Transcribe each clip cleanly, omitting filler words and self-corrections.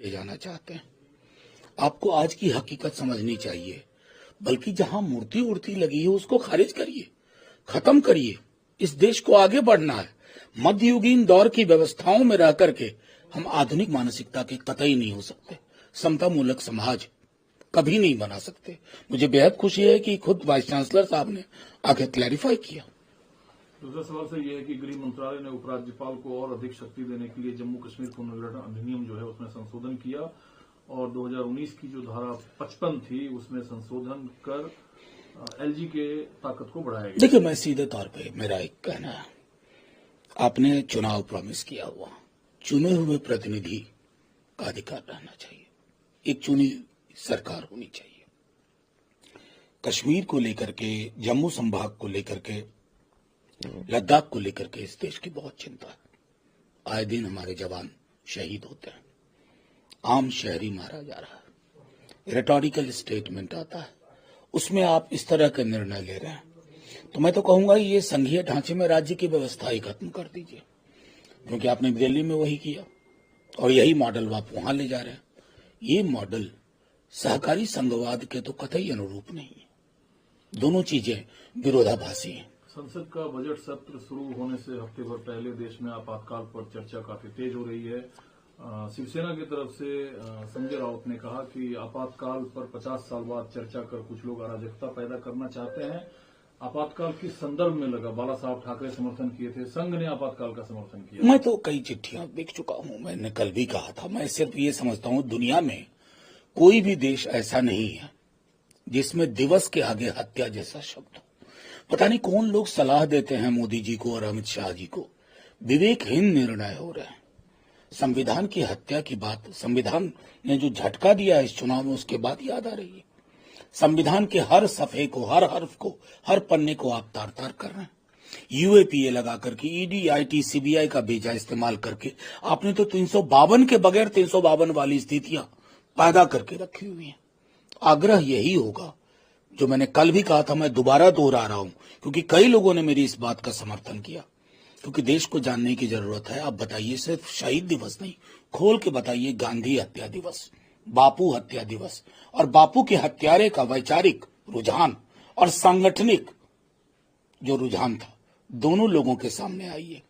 लेके जाना चाहते हैं। आपको आज की हकीकत समझनी चाहिए, बल्कि जहां मूर्ति उर्ती लगी है उसको खारिज करिए, खत्म करिए। इस देश को आगे बढ़ना है। मध्ययुगीन दौर की व्यवस्थाओं में रह करके हम आधुनिक मानसिकता के कतई नहीं हो सकते। समता मूलक समाज कभी नहीं बना सकते। मुझे बेहद खुशी है कि खुद वाइस चांसलर साहब ने आगे क्लैरिफाई किया। दूसरा सवाल से यह है कि गृह मंत्रालय ने उपराज्यपाल को और अधिक शक्ति देने के लिए जम्मू कश्मीर पुनर्गठन अधिनियम जो है उसमें संशोधन किया और 2019 की जो धारा 55 थी उसमें संशोधन कर एलजी के ताकत को बढ़ाया गया। देखिए, मैं सीधे तौर पे मेरा एक कहना है, आपने चुनाव प्रॉमिस किया हुआ, चुने हुए प्रतिनिधि का अधिकार रहना चाहिए, एक चुनी सरकार होनी चाहिए। कश्मीर को लेकर के, जम्मू संभाग को लेकर के, लद्दाख को लेकर के इस देश की बहुत चिंता है। आए दिन हमारे जवान शहीद होते हैं, आम शहरी मारा जा रहा है, रेटोरिकल स्टेटमेंट आता है, उसमें आप इस तरह के निर्णय ले रहे हैं। तो मैं तो कहूंगा ये संघीय ढांचे में राज्य की व्यवस्था ही खत्म कर दीजिए, क्योंकि आपने दिल्ली में वही किया और यही मॉडल आप वहां ले जा रहे हैं। ये मॉडल सहकारी संघवाद के तो कतई अनुरूप नहीं है। दोनों चीजें विरोधाभासी हैं। संसद का बजट सत्र शुरू होने से हफ्ते भर पहले देश में आपातकाल पर चर्चा काफी तेज हो रही है। शिवसेना की तरफ से संजय राउत ने कहा कि आपातकाल पर 50 साल बाद चर्चा कर कुछ लोग अराजकता पैदा करना चाहते हैं। आपातकाल किस संदर्भ में लगा? बाला साहब ठाकरे समर्थन किए थे, संघ ने आपातकाल का समर्थन किया। मैं तो कई चिट्ठियां देख चुका हूं, मैंने कल भी कहा था। मैं सिर्फ ये समझता हूं, दुनिया में कोई भी देश ऐसा नहीं है जिसमें दिवस के आगे हत्या जैसा शब्द हो। पता नहीं कौन लोग सलाह देते हैं मोदी जी को और अमित शाह जी को। विवेकहीन निर्णय हो रहे हैं। संविधान की हत्या की बात, संविधान ने जो झटका दिया इस चुनाव में, उसके बाद याद आ रही है। संविधान के हर सफ़े को, हर हर्फ को, हर पन्ने को आप तार तार कर रहे हैं। यूएपीए लगा करके, ईडी, आईटी, सीबीआई का बेजा इस्तेमाल करके आपने तो 352 के बगैर 352 वाली स्थितियां पैदा करके रखी हुई हैं। आग्रह यही होगा जो मैंने कल भी कहा था, मैं दोबारा दोहरा रहा हूं, क्योंकि कई लोगों ने मेरी इस बात का समर्थन किया। क्योंकि देश को जानने की जरूरत है। आप बताइए, सिर्फ शहीद दिवस नहीं, खोल के बताइए, गांधी हत्या दिवस, बापू हत्या दिवस, और बापू के हत्यारे का वैचारिक रुझान और सांगठनिक जो रुझान था, दोनों लोगों के सामने आइए।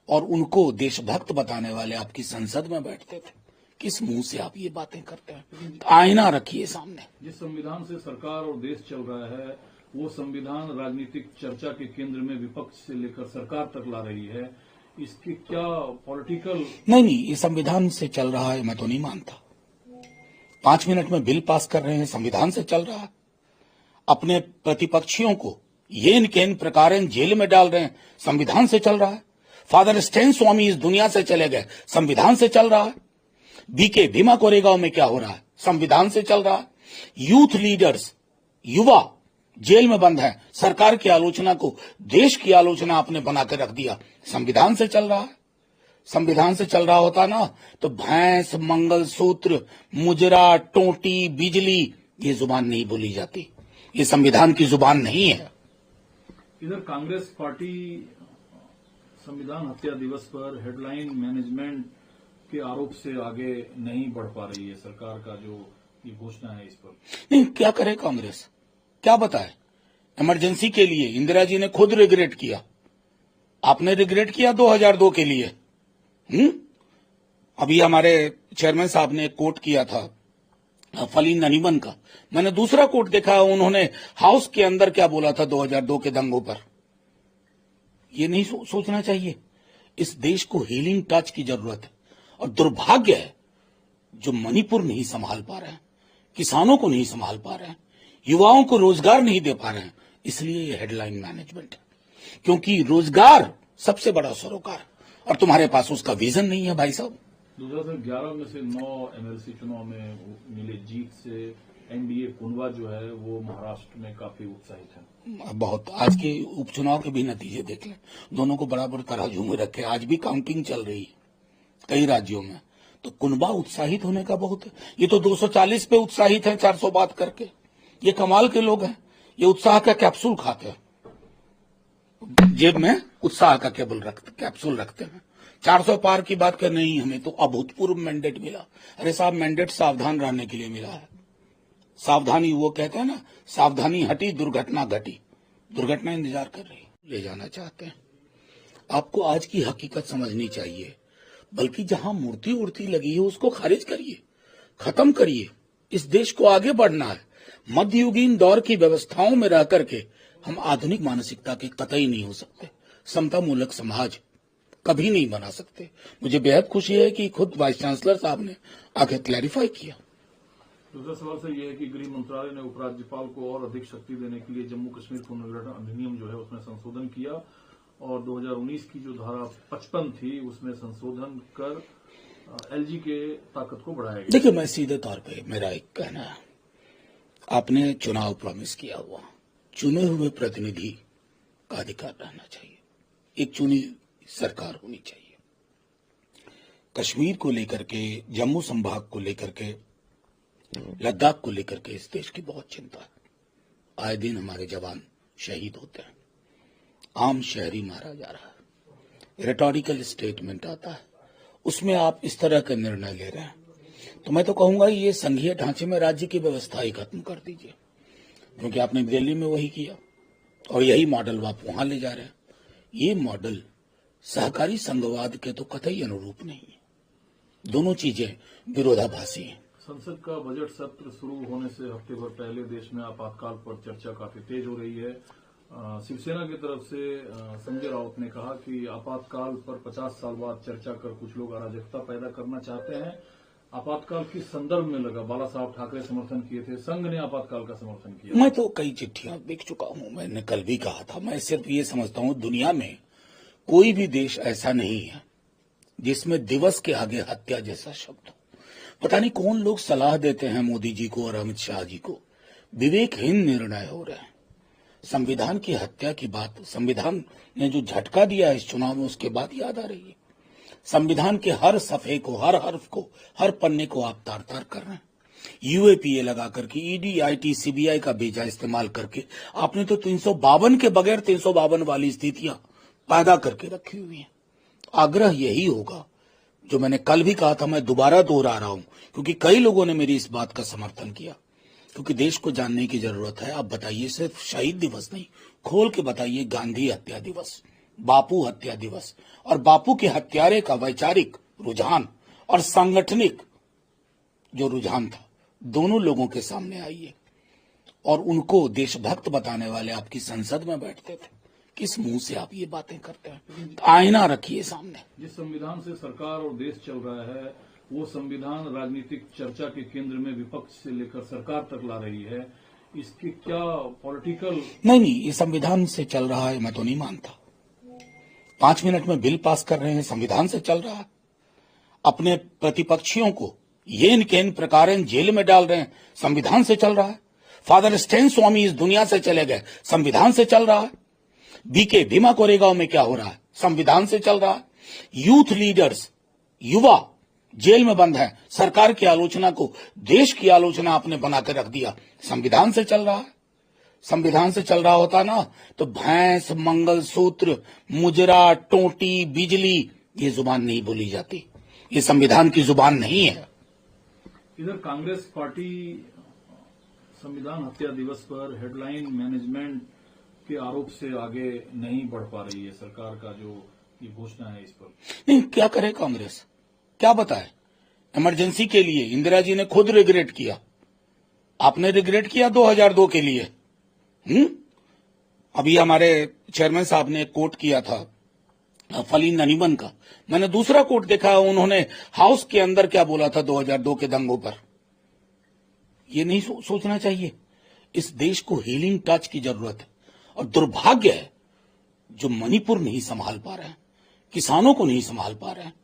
और उनको देशभक्त बताने वाले आपकी संसद में बैठते थे। किस मुंह से आप ये बातें करते हैं? आईना रखिए सामने। जिस संविधान से सरकार और देश चल रहा है, वो संविधान राजनीतिक चर्चा के केंद्र में विपक्ष से लेकर सरकार तक ला रही है। इसकी क्या पॉलिटिकल? नहीं, ये संविधान से चल रहा है, मैं तो नहीं मानता। 5 मिनट में बिल पास कर रहे हैं, संविधान से चल रहा है। अपने प्रतिपक्षियों को येन केन प्रकारेण जेल में डाल रहे हैं, संविधान से चल रहा है। फादर स्टेन स्वामी इस दुनिया से चले गए, संविधान से चल रहा है। बीके भीमा कोरेगांव में क्या हो रहा है, संविधान से चल रहा है। यूथ लीडर्स, युवा जेल में बंद है, सरकार की आलोचना को देश की आलोचना आपने बना के रख दिया, संविधान से चल रहा है। संविधान से चल रहा होता ना तो भैंस, मंगलसूत्र, मुजरा, टोटी, बिजली, ये जुबान नहीं बोली जाती। ये संविधान की जुबान नहीं है। इधर कांग्रेस पार्टी संविधान हत्या दिवस पर हेडलाइन मैनेजमेंट के आरोप से आगे नहीं बढ़ पा रही है। सरकार का जो ये घोषणा है इस पर नहीं, क्या करे कांग्रेस, क्या बताए? इमरजेंसी के लिए इंदिरा जी ने खुद रिग्रेट किया, आपने रिग्रेट किया 2002 के लिए। अभी हमारे चेयरमैन साहब ने एक कोट किया था फलीन नरीमन का, मैंने दूसरा कोट देखा, उन्होंने हाउस के अंदर क्या बोला था 2002 के दंगों पर। ये नहीं सोचना चाहिए। इस देश को हीलिंग टच की जरूरत है। और दुर्भाग्य है जो मणिपुर नहीं संभाल पा रहे हैं, किसानों को नहीं संभाल पा रहे हैं, युवाओं को रोजगार नहीं दे पा रहे हैं। इसलिए ये हेडलाइन मैनेजमेंट है, क्योंकि रोजगार सबसे बड़ा सरोकार, और तुम्हारे पास उसका विजन नहीं है भाई साहब। 2011 में से 9 एमएलसी चुनाव में मिले जीत से एनडीए कुनवा जो है वो महाराष्ट्र में काफी उत्साहित है। बहुत। आज के उपचुनाव के भी नतीजे देख लें, दोनों को बराबर तराजू में रखे। आज भी काउंटिंग चल रही है कई राज्यों में, तो कुनबा उत्साहित होने का बहुत है। ये तो 240 पे उत्साहित है 400 बात करके। ये कमाल के लोग हैं। ये उत्साह का कैप्सूल खाते हैं, जेब में उत्साह का कैप्सूल रखते हैं। 400 पार की बात कर नहीं, हमें तो अभूतपूर्व मैंडेट मिला। अरे साहब, मैंडेट सावधान रहने के लिए मिला है। सावधानी, वो कहते हैं ना, सावधानी हटी दुर्घटना घटी। दुर्घटना इंतजार कर रही, ले जाना चाहते हैं। आपको आज की हकीकत समझनी चाहिए, बल्कि जहां मूर्ति उड़ती लगी है उसको खारिज करिए, खत्म करिए। इस देश को आगे बढ़ना है। मध्ययुगीन दौर की व्यवस्थाओं में रह करके हम आधुनिक मानसिकता के कतई नहीं हो सकते। समता मूलक समाज कभी नहीं बना सकते। मुझे बेहद खुशी है कि खुद वाइस चांसलर साहब ने आगे क्लैरिफाई किया। दूसरा सवाल सर ये है कि गृह मंत्रालय ने उपराज्यपाल को और अधिक शक्ति देने के लिए जम्मू कश्मीर पुनर्गठन अधिनियम जो है उसमें संशोधन किया और 2019 की जो धारा 55 थी उसमें संशोधन कर एलजी के ताकत को बढ़ाया गया। देखिए, मैं सीधे तौर पे मेरा एक कहना है, आपने चुनाव प्रॉमिस किया हुआ, चुने हुए प्रतिनिधि का अधिकार रहना चाहिए, एक चुनी सरकार होनी चाहिए। कश्मीर को लेकर के, जम्मू संभाग को लेकर के, लद्दाख को लेकर के इस देश की बहुत चिंता है। आए दिन हमारे जवान शहीद होते हैं, आम शहरी मारा जा रहा है, रेटोरिकल स्टेटमेंट आता है, उसमें आप इस तरह का निर्णय ले रहे हैं। तो मैं तो कहूंगा ये संघीय ढांचे में राज्य की व्यवस्था ही खत्म कर दीजिए, क्योंकि आपने दिल्ली में वही किया और यही मॉडल आप वहां ले जा रहे हैं। ये मॉडल सहकारी संघवाद के तो कतई अनुरूप नहीं है। दोनों चीजें विरोधाभासी हैं। संसद का बजट सत्र शुरू होने से हफ्ते भर पहले देश में आपातकाल पर चर्चा काफी तेज हो रही है। शिवसेना की तरफ से संजय राउत ने कहा कि आपातकाल पर 50 साल बाद चर्चा कर कुछ लोग अराजकता पैदा करना चाहते हैं। आपातकाल किस संदर्भ में लगा? बाला साहब ठाकरे समर्थन किए थे, संघ ने आपातकाल का समर्थन किया। मैं तो कई चिट्ठियां लिख चुका हूं, मैंने कल भी कहा था। मैं सिर्फ ये समझता हूं, दुनिया में कोई भी देश ऐसा नहीं है जिसमें दिवस के आगे हत्या जैसा शब्द हो। पता नहीं कौन लोग सलाह देते हैं मोदी जी को और अमित शाह जी को, विवेकहीन निर्णय हो रहे हैं। संविधान की हत्या की बात, संविधान ने जो झटका दिया है इस चुनाव में, उसके बाद याद आ रही है। संविधान के हर सफ़े को, हर हर्फ को, हर पन्ने को आप तार तार कर रहे हैं। यूएपीए लगा करके, ईडी, आईटी, सीबीआई का बेजा इस्तेमाल करके आपने तो 352 के बगैर 352 वाली स्थितियां पैदा करके रखी हुई हैं। आग्रह यही होगा जो मैंने कल भी कहा था, मैं दोबारा दोहरा रहा हूं, क्योंकि कई लोगों ने मेरी इस बात का समर्थन किया। क्योंकि देश को जानने की जरूरत है। आप बताइए, सिर्फ शहीद दिवस नहीं, खोल के बताइए, गांधी हत्या दिवस, बापू हत्या दिवस, और बापू के हत्यारे का वैचारिक रुझान और सांगठनिक जो रुझान था, दोनों लोगों के सामने आइए। और उनको देशभक्त बताने वाले आपकी संसद में बैठते थे। किस मुंह से आप ये बातें करते हैं? आईना रखिए सामने। जिस संविधान से सरकार और देश चल रहा है, वो संविधान राजनीतिक चर्चा के केंद्र में विपक्ष से लेकर सरकार तक ला रही है। इसकी क्या पॉलिटिकल? नहीं, ये संविधान से चल रहा है, मैं तो नहीं मानता। 5 मिनट में बिल पास कर रहे हैं, संविधान से चल रहा है। अपने प्रतिपक्षियों को येन केन प्रकार जेल में डाल रहे हैं, संविधान से चल रहा है। फादर स्टेन स्वामी इस दुनिया से चले गए, संविधान से चल रहा है। बीके भीमा कोरेगांव में क्या हो रहा है, संविधान से चल रहा है। यूथ लीडर्स, युवा जेल में बंद है, सरकार की आलोचना को देश की आलोचना आपने बना कर रख दिया, संविधान से चल रहा है। संविधान से चल रहा होता ना तो भैंस, मंगलसूत्र, मुजरा, टोटी, बिजली, ये जुबान नहीं बोली जाती। ये संविधान की जुबान नहीं है। इधर कांग्रेस पार्टी संविधान हत्या दिवस पर हेडलाइन मैनेजमेंट के आरोप से आगे नहीं बढ़ पा रही है। सरकार का जो ये घोषणा है इस पर नहीं, क्या करे कांग्रेस, क्या बताए? इमरजेंसी के लिए इंदिरा जी ने खुद रिग्रेट किया, आपने रिग्रेट किया 2002 के लिए। अभी हमारे चेयरमैन साहब ने एक कोट किया था फलीन नरीमन का, मैंने दूसरा कोट देखा, उन्होंने हाउस के अंदर क्या बोला था 2002 के दंगों पर। ये नहीं सोचना चाहिए। इस देश को हीलिंग टच की जरूरत है। और दुर्भाग्य है जो मणिपुर नहीं संभाल पा रहे हैं, किसानों को नहीं संभाल पा रहे हैं,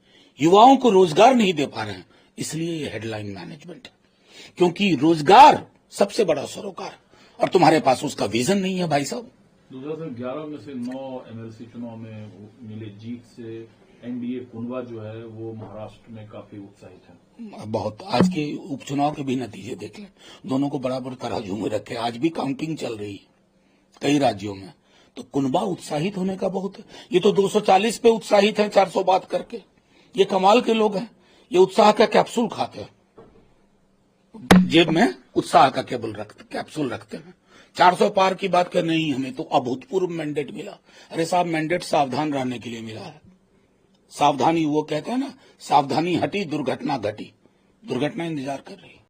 युवाओं को रोजगार नहीं दे पा रहे हैं। इसलिए ये हेडलाइन मैनेजमेंट है, क्योंकि रोजगार सबसे बड़ा सरोकार, और तुम्हारे पास उसका विजन नहीं है भाई साहब। 2011 में से 9 एमएलसी चुनाव में मिले जीत से एनडीए कुनवा जो है वो महाराष्ट्र में काफी उत्साहित है। बहुत। आज के उपचुनाव के भी नतीजे देख लें, दोनों को बराबर तराजू में रखे। आज भी काउंटिंग चल रही है कई राज्यों में, तो कुनबा उत्साहित होने का बहुत है। ये तो 240 पे उत्साहित है 400 बात करके। ये कमाल के लोग हैं। ये उत्साह का कैप्सूल खाते हैं, जेब में उत्साह का कैप्सूल रखते हैं। 400 पार की बात कर, नहीं हमें तो अभूतपूर्व मैंडेट मिला। अरे साहब, मैंडेट सावधान रहने के लिए मिला है। सावधानी, वो कहते हैं ना, सावधानी हटी दुर्घटना घटी। दुर्घटना इंतजार कर रही है।